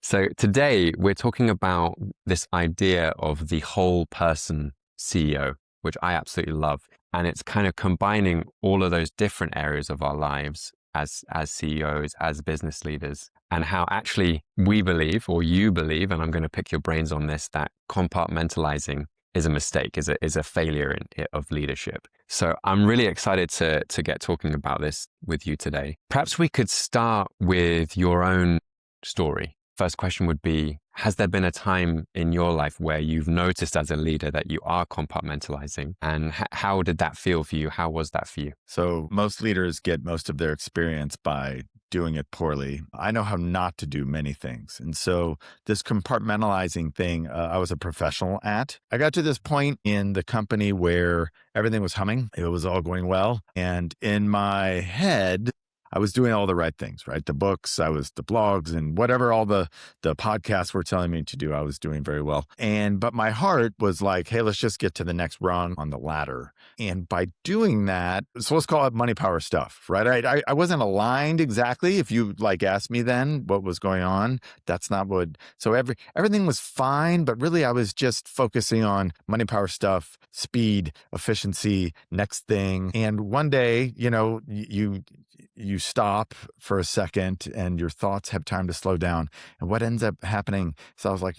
So today we're talking about this idea of the whole person CEO, which I absolutely love. And it's kind of combining all of those different areas of our lives as CEOs, as business leaders, and how actually we believe, or you believe, and I'm going to pick your brains on this, that compartmentalizing is a mistake, is a failure of leadership. So I'm really excited to get talking about this with you today. Perhaps we could start with your own story. First question would be, has there been a time in your life where you've noticed as a leader that you are compartmentalizing? And how did that feel for you? How was that for you? So most leaders get most of their experience by doing it poorly. I know how not to do many things. And so this compartmentalizing thing, I was a professional at. I got to this point in the company where everything was humming. It was all going well. And in my head, I was doing all the right things, right? The books, the blogs and whatever all the podcasts were telling me to do, I was doing very well. But my heart was like, hey, let's just get to the next rung on the ladder. And by doing that, so let's call it money power stuff, right? I wasn't aligned exactly. If you asked me then what was going on, that's not what, so everything was fine, but really I was just focusing on money power stuff, speed, efficiency, next thing. And one day, you stop for a second and your thoughts have time to slow down. And what ends up happening is I was like,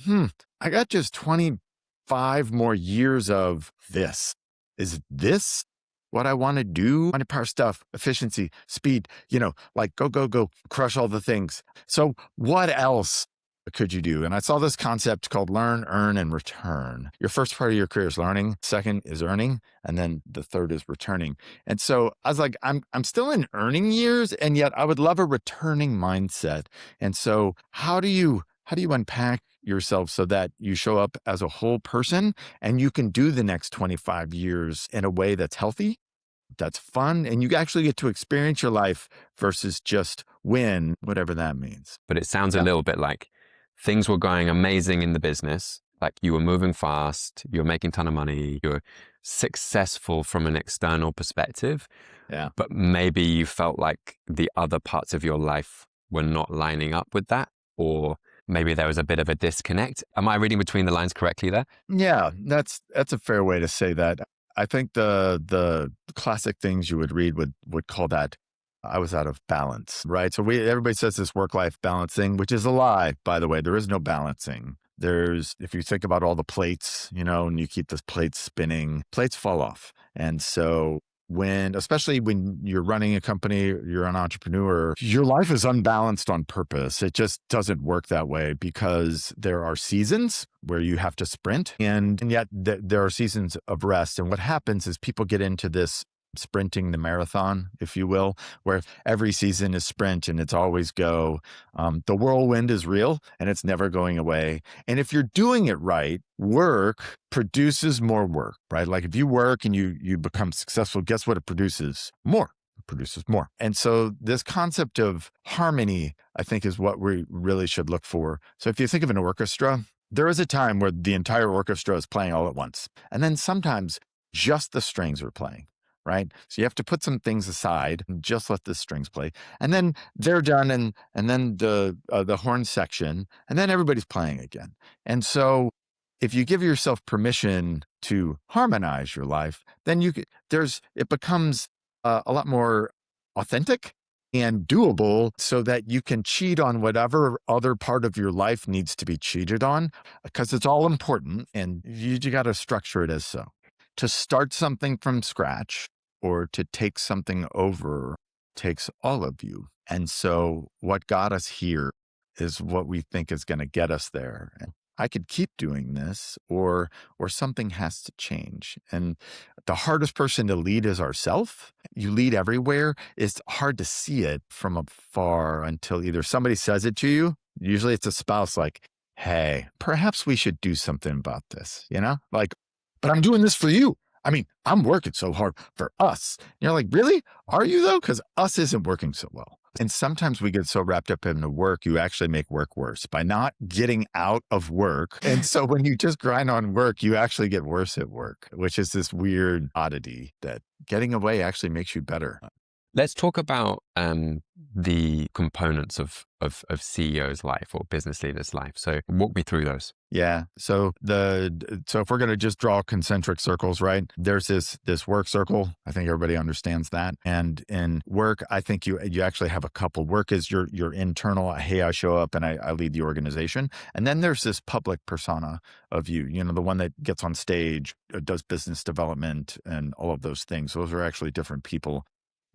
I got just 25 more years of this. Is this what I want to do? Money power stuff, efficiency, speed, go, crush all the things. So what else could you do? And I saw this concept called learn, earn, and return. Your first part of your career is learning, second is earning, and then the third is returning. And so I was like, I'm still in earning years, and yet I would love a returning mindset. And so how do you unpack yourself so that you show up as a whole person and you can do the next 25 years in a way that's healthy, that's fun, and you actually get to experience your life versus just win, whatever that means. But it sounds a little bit like things were going amazing in the business. Like you were moving fast, you were making a ton of money, you were successful from an external perspective. Yeah. But maybe you felt like the other parts of your life were not lining up with that, or maybe there was a bit of a disconnect. Am I reading between the lines correctly there? Yeah, that's a fair way to say that. I think the classic things you would read would call that I was out of balance, right? So everybody says this work-life balance thing, which is a lie, by the way. There is no balancing. If you think about all the plates, and you keep the plates spinning, plates fall off. And so especially when you're running a company, you're an entrepreneur, your life is unbalanced on purpose. It just doesn't work that way because there are seasons where you have to sprint and yet there are seasons of rest. And what happens is people get into this sprinting the marathon, if you will, where every season is sprint and it's always go. The whirlwind is real and it's never going away. And if you're doing it right, work produces more work, right? Like if you work and you become successful, guess what it produces? More. It produces more. And so this concept of harmony, I think, is what we really should look for. So if you think of an orchestra, there is a time where the entire orchestra is playing all at once. And then sometimes just the strings are playing. Right. So you have to put some things aside and just let the strings play. And then they're done. And then the horn section, and then everybody's playing again. And so if you give yourself permission to harmonize your life, then it becomes a lot more authentic and doable so that you can cheat on whatever other part of your life needs to be cheated on, because it's all important and you got to structure it as so. To start something from scratch or to take something over takes all of you. And so what got us here is what we think is going to get us there. And I could keep doing this or something has to change. And the hardest person to lead is ourselves. You lead everywhere. It's hard to see it from afar until either somebody says it to you. Usually it's a spouse like, hey, perhaps we should do something about this, but I'm doing this for you. I mean, I'm working so hard for us. And you're like, really? Are you though? Because us isn't working so well. And sometimes we get so wrapped up in the work, you actually make work worse by not getting out of work. And so when you just grind on work, you actually get worse at work, which is this weird oddity that getting away actually makes you better. Let's talk about the components of CEO's life or business leader's life. So walk me through those. Yeah. So if we're going to just draw concentric circles, right? There's this work circle. I think everybody understands that. And in work, I think you actually have a couple. Work is your internal. Hey, I show up and I lead the organization. And then there's this public persona of you. You know, the one that gets on stage, does business development, and all of those things. Those are actually different people,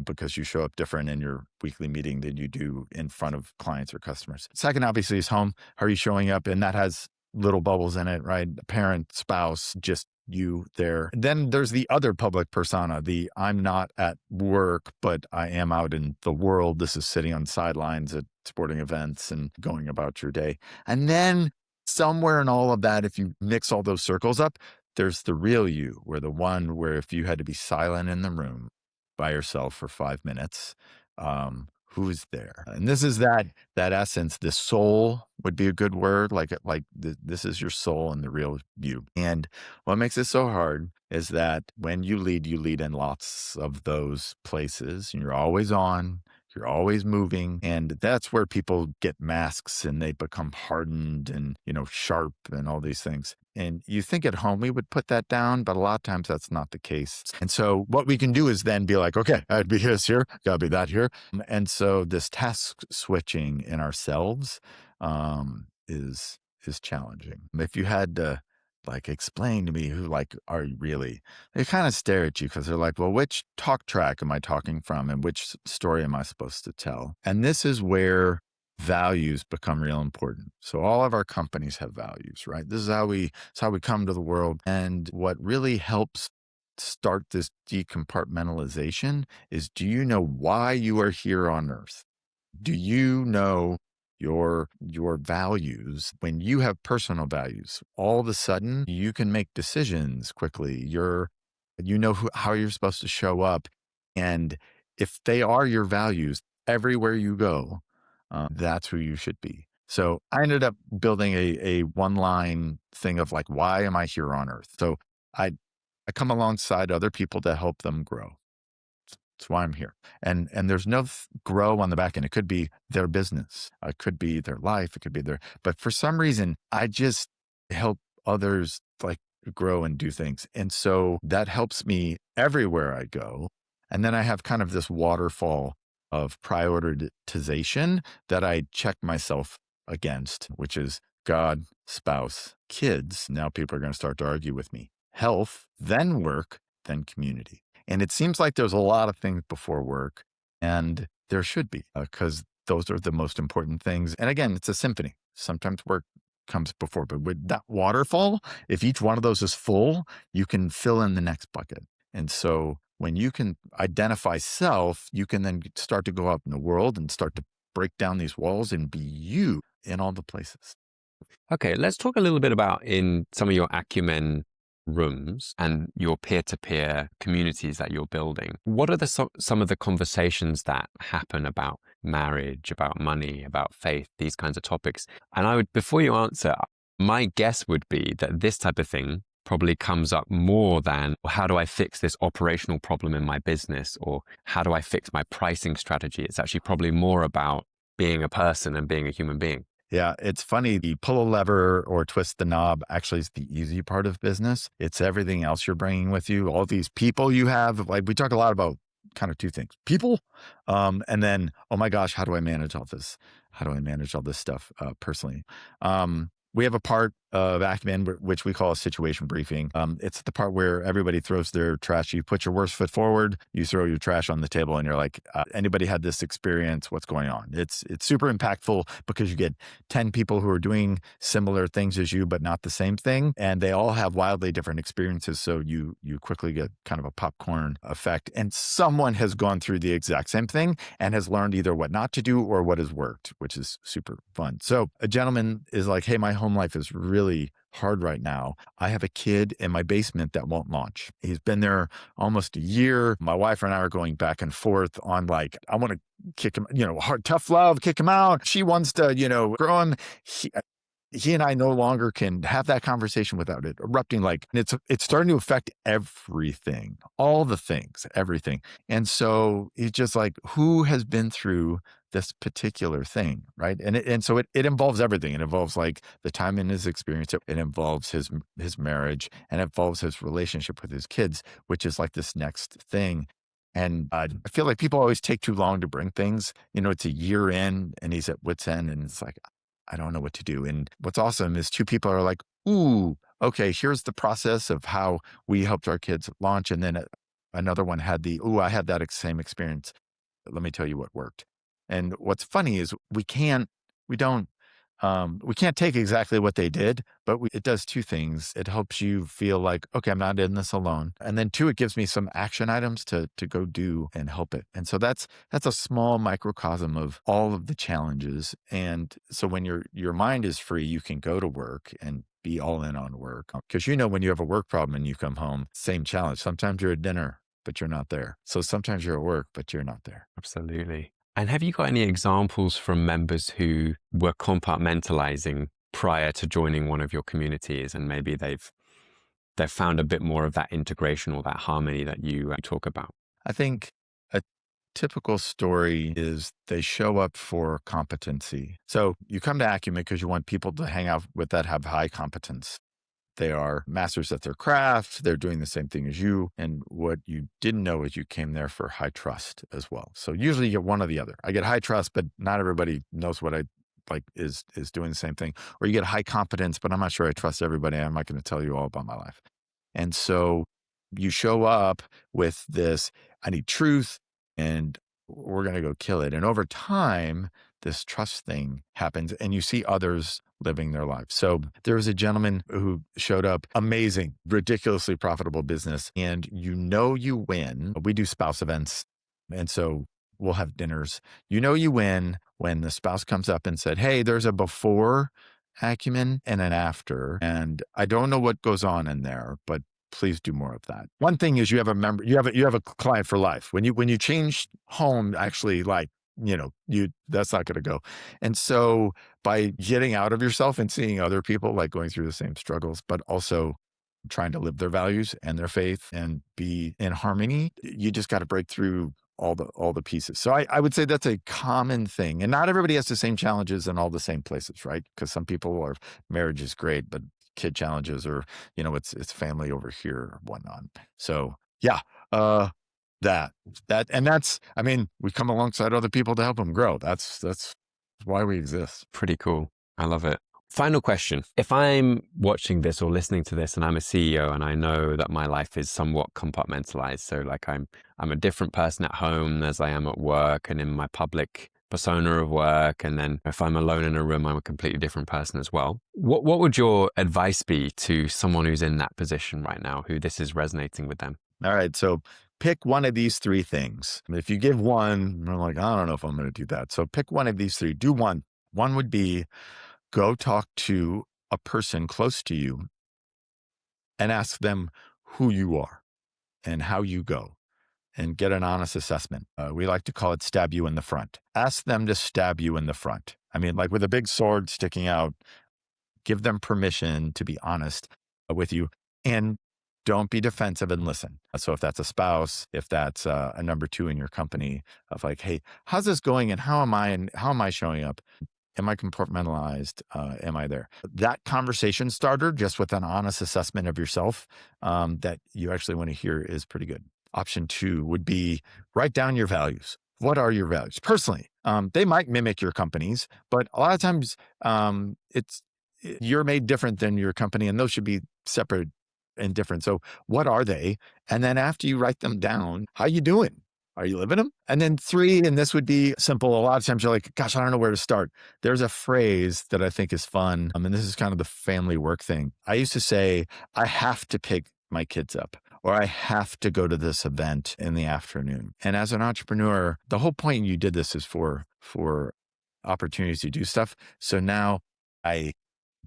because you show up different in your weekly meeting than you do in front of clients or customers. Second, obviously, is home. How are you showing up? And that has little bubbles in it, right? Parent, spouse, just you there. Then there's the other public persona, the I'm not at work, but I am out in the world. This is sitting on sidelines at sporting events and going about your day. And then somewhere in all of that, if you mix all those circles up, there's the real you, where the one where if you had to be silent in the room by yourself for 5 minutes, who's there? And this is that essence. The soul would be a good word. This is your soul and the real you. And what makes it so hard is that when you lead in lots of those places, and you're always on. You're always moving. And that's where people get masks and they become hardened and, sharp and all these things. And you think at home we would put that down, but a lot of times that's not the case. And so what we can do is then be like, okay, I'd be this here, gotta be that here. And so this task switching in ourselves is challenging. If you had to explain to me who are you really, they kind of stare at you because they're like, well, which talk track am I talking from and which story am I supposed to tell? And this is where values become real important. So all of our companies have values, right? This is how we come to the world. And what really helps start this decompartmentalization is, do you know why you are here on earth? Do you know your values? When you have personal values, all of a sudden you can make decisions quickly. How you're supposed to show up. And if they are your values, everywhere you go, that's who you should be. So I ended up building a one-line thing of why am I here on earth? So I come alongside other people to help them grow. That's why I'm here. And there's no grow on the back end. It could be their business. It could be their life. It could be but for some reason, I just help others grow and do things. And so that helps me everywhere I go. And then I have kind of this waterfall of prioritization that I check myself against, which is God, spouse, kids. Now people are going to start to argue with me. Health, then work, then community. And it seems like there's a lot of things before work, and there should be, because those are the most important things. And again, it's a symphony. Sometimes work comes before, but with that waterfall, if each one of those is full, you can fill in the next bucket. And so when you can identify self, you can then start to go out in the world and start to break down these walls and be you in all the places. Okay, let's talk a little bit about in some of your Acumen rooms and your peer-to-peer communities that you're building. What are some of the conversations that happen about marriage, about money, about faith, these kinds of topics? And before you answer, my guess would be that this type of thing probably comes up more than, how do I fix this operational problem in my business? Or how do I fix my pricing strategy? It's actually probably more about being a person and being a human being. Yeah, it's funny. The pull a lever or twist the knob actually is the easy part of business. It's everything else you're bringing with you. All these people you have, we talk a lot about kind of two things: people, and then, oh my gosh, how do I manage all this? How do I manage all this stuff personally? We have a part of Acumen, which we call a situation briefing. It's the part where everybody throws their trash. You put your worst foot forward, you throw your trash on the table, and you're like, anybody had this experience? What's going on? It's super impactful because you get 10 people who are doing similar things as you, but not the same thing. And they all have wildly different experiences. So you quickly get kind of a popcorn effect. And someone has gone through the exact same thing and has learned either what not to do or what has worked, which is super fun. So a gentleman is like, hey, my home life is really hard right now. I have a kid in my basement that won't launch. He's been there almost a year. My wife and I are going back and forth on I want to kick him, hard, tough love, kick him out. She wants to, grow him. he and I no longer can have that conversation without it erupting. Like it's starting to affect everything, all the things, everything. And so he's just like, who has been through this particular thing, right? And so it involves everything. It involves like the time in his experience. It involves his marriage, and it involves his relationship with his kids, which is like this next thing. And I feel like people always take too long to bring things. It's a year in, and he's at wit's end, and it's like, I don't know what to do. And what's awesome is two people are like, ooh, okay, here's the process of how we helped our kids launch. And then another one had I had that same experience. Let me tell you what worked. And what's funny is we can't take exactly what they did, but it does two things. It helps you feel like, okay, I'm not in this alone. And then two, it gives me some action items to go do and help it. And so that's a small microcosm of all of the challenges. And so when your mind is free, you can go to work and be all in on work. Because when you have a work problem and you come home, same challenge. Sometimes you're at dinner, but you're not there. So sometimes you're at work, but you're not there. Absolutely. And have you got any examples from members who were compartmentalizing prior to joining one of your communities, and maybe they've found a bit more of that integration or that harmony that you talk about? I think a typical story is they show up for competency. So you come to Acumen because you want people to hang out with that have high competence. They are masters at their craft. They're doing the same thing as you. And what you didn't know is you came there for high trust as well. So usually you get one or the other. I get high trust, but not everybody knows what I like is doing the same thing. Or you get high competence, but I'm not sure I trust everybody. I'm not going to tell you all about my life. And so you show up with this, I need truth, and we're going to go kill it. And over time, this trust thing happens, and you see others living their lives. So there was a gentleman who showed up, amazing, ridiculously profitable business. And you win. We do spouse events. And so we'll have dinners. You win when the spouse comes up and said, hey, there's a before Acumen and an after. And I don't know what goes on in there, but please do more of that. One thing is you have a client for life. When you change home, actually, like, that's not going to go. And so by getting out of yourself and seeing other people like going through the same struggles, but also trying to live their values and their faith and be in harmony, you just got to break through all the pieces. So I would say that's a common thing. And not everybody has the same challenges in all the same places, right? Because some people are, marriage is great, but kid challenges or, it's family over here or whatnot. So yeah, that's, we come alongside other people to help them grow. That's why we exist. Pretty cool. I love it. Final question. If I'm watching this or listening to this and I'm a CEO and I know that my life is somewhat compartmentalized, so like I'm a different person at home as I am at work and in my public persona of work, and then if I'm alone in a room, I'm a completely different person as well. What would your advice be to someone who's in that position right now, who this is resonating with them? All right. So pick one of these three things. If you give one, I'm like, I don't know if I'm going to do that. So pick one of these three. Do one. One would be go talk to a person close to you and ask them who you are and how you go, and get an honest assessment. We like to call it stab you in the front. Ask them to stab you in the front. Like with a big sword sticking out, give them permission to be honest with you, and don't be defensive and listen. So if that's a spouse, if that's a number two in your company, of like, hey, how's this going? And how am I showing up? Am I compartmentalized? Am I there? That conversation starter, just with an honest assessment of yourself, that you actually want to hear, is pretty good. Option two would be write down your values. What are your values personally? They might mimic your company's, but a lot of times you're made different than your company, and those should be separate and different. So what are they? And then after you write them down, how you doing? Are you living them? And then three, and this would be simple. A lot of times you're like, gosh, I don't know where to start. There's a phrase that I think is fun. And this is kind of the family work thing. I used to say, I have to pick my kids up, or I have to go to this event in the afternoon. And as an entrepreneur, the whole point you did this is for opportunities to do stuff. So now I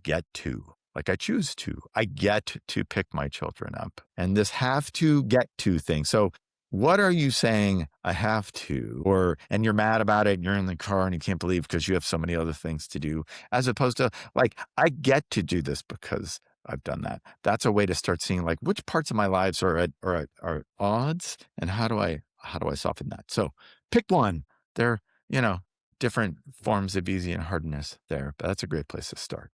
get to. I get to pick my children up, and this have to get to thing. So what are you saying I have to? Or, and you're mad about it and you're in the car and you can't believe because you have so many other things to do, as opposed to like, I get to do this because I've done that. That's a way to start seeing like which parts of my lives are odds and how do I soften that? So pick one. There, you know, different forms of easy and hardness there, but that's a great place to start.